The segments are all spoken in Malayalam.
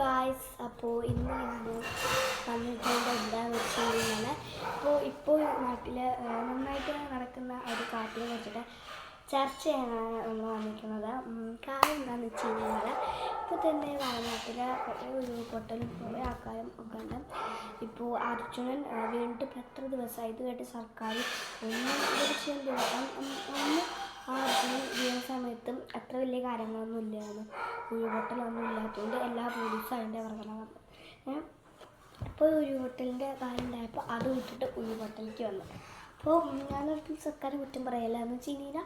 ഗായ്സ്, അപ്പോൾ ഇന്ന് ഞാൻ വന്നിട്ടുണ്ട് എന്താണെന്ന് വെച്ച് കഴിഞ്ഞാൽ ഇപ്പോൾ നാട്ടിൽ നന്നായിട്ട് നടക്കുന്ന ഒരു കാര്യത്തെ കുറിച്ചിട്ട് ചർച്ച ചെയ്യാനാണ് നമ്മൾ വന്നിരിക്കുന്നത്. കാര്യം എന്താണെന്ന് വെച്ച് കഴിഞ്ഞാൽ ഇപ്പോൾ തന്നെ വയനാട്ടിൽ ഒരു പൊട്ടലും കുറേ ആൾക്കാരും ഒക്കെ ഉണ്ട്. ഇപ്പോൾ അർജുനൻ വീണ്ടും എത്ര ദിവസമായി ഇത് കേട്ട് സർക്കാർ ഒന്നും ചെയ്യാൻ ദിവസം ഒന്ന് അർജുനൻ വീണ സമയത്തും അത്ര വലിയ കാര്യങ്ങളൊന്നും ഇല്ലായിരുന്നു. ഉരുൾപൊട്ടലൊന്നും ഇല്ലാത്തതുകൊണ്ട് എല്ലാ പോലീസും അതിൻ്റെ പുറകെ വന്നു. അപ്പോൾ ഉരുൾപൊട്ടലിൻ്റെ കാര്യം ഉണ്ടായപ്പോൾ അത് വിട്ടിട്ട് ഉരുൾപൊട്ടലിലേക്ക് വന്നു. അപ്പോൾ ഞാനൊരു സർക്കാർ കുറ്റം പറയല്ല എന്ന് വെച്ച് കഴിഞ്ഞാൽ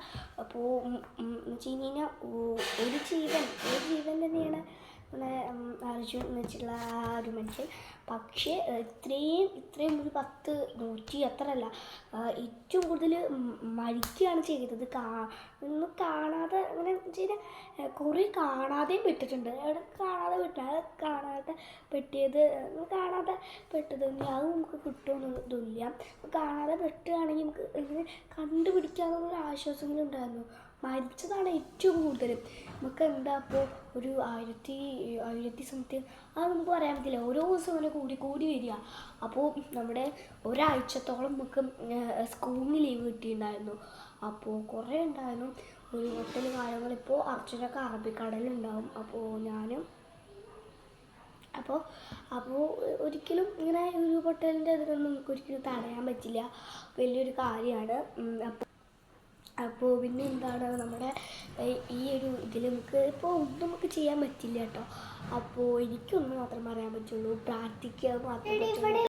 ഒരു ജീവൻ തന്നെയാണ് അർജുൻ എന്ന് വെച്ചിട്ടുള്ള ആ ഒരു മനുഷ്യൻ. പക്ഷേ ഇത്രയും ഒരു 100 അത്രയല്ല, ഏറ്റവും കൂടുതൽ മരിക്കുകയാണ് ചെയ്തത്. കാണാതെ അങ്ങനെ ചെയ്ത കുറേ കാണാതെയും പെട്ടിട്ടുണ്ട്. അവിടെ കാണാതെ പെട്ടത് അത് നമുക്ക് കിട്ടുമെന്നതില്ല. കാണാതെ പെട്ടുകയാണെങ്കിൽ നമുക്ക് ഇങ്ങനെ കണ്ടുപിടിക്കാമെന്നുള്ള ആശ്വാസങ്ങളും ഉണ്ടായിരുന്നു. മരിച്ചതാണ് ഏറ്റവും കൂടുതൽ. നമുക്ക് എന്താ അപ്പോൾ ഒരു 1000 സംതിങ് അത് നമുക്ക് പറയാൻ പറ്റില്ല. ഓരോ ദിവസം അങ്ങനെ കൂടി വരിക. അപ്പോൾ നമ്മുടെ ഒരാഴ്ചത്തോളം നമുക്ക് സ്കൂളിന് ലീവ് കിട്ടിയിട്ടുണ്ടായിരുന്നു. അപ്പോൾ കുറേ ഉണ്ടായിരുന്നു ഒരു ഹോട്ടൽ കാര്യങ്ങൾ. ഇപ്പോൾ അർജുനൊക്കെ അറബിക്കടലുണ്ടാവും. അപ്പോൾ ഒരിക്കലും ഇങ്ങനെ ഉരുൾപൊട്ടലിൻ്റെ ഇതിനൊന്നും നമുക്ക് ഒരിക്കലും തടയാൻ പറ്റില്ല. വലിയൊരു കാര്യമാണ്. അപ്പോൾ പിന്നെ എന്താണ് നമ്മുടെ ഈ ഒരു ഇതിൽ നമുക്ക് ഇപ്പോൾ ഒന്നും നമുക്ക് ചെയ്യാൻ പറ്റില്ല കേട്ടോ. അപ്പോൾ എനിക്കൊന്നും മാത്രം പറയാൻ പറ്റുള്ളൂ, പ്രാർത്ഥിക്കുക മാത്രമേ പറ്റുള്ളൂ.